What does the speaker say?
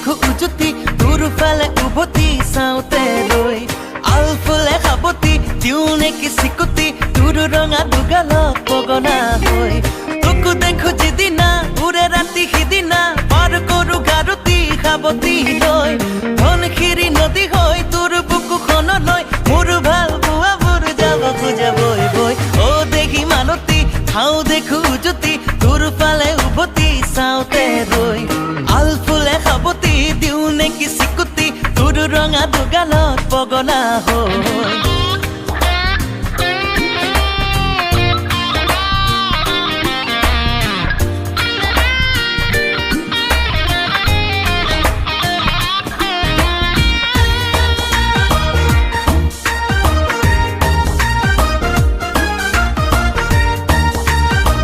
দেখো উজুতি তোৰ ফালে উভতি চাওঁতে ৰৈ আল ফুলে খাবতি দিওঁ নেকি চিকুতি তোৰ ৰঙা দুগালত পগনা হৈ তোকো দেখো যিদিনা উৰে ৰাতি সিদিনা পাৰ কৰো গাৰুতি খাবতি লৈ ধনশিৰি নদী হৈ তোৰ বুকুখনলৈ মোৰ ভাল পোৱাবোৰ যাব খোজা বৈ বৈ অ দেখি মালতী ঠাও দেখো উজুতি তোৰ ফালে উভতি চাওঁতে ৰৈ আল ফুলে খাবতি দিওঁ নেকি চিকুতি তোৰ ৰঙা দুগালত পগনা হৈ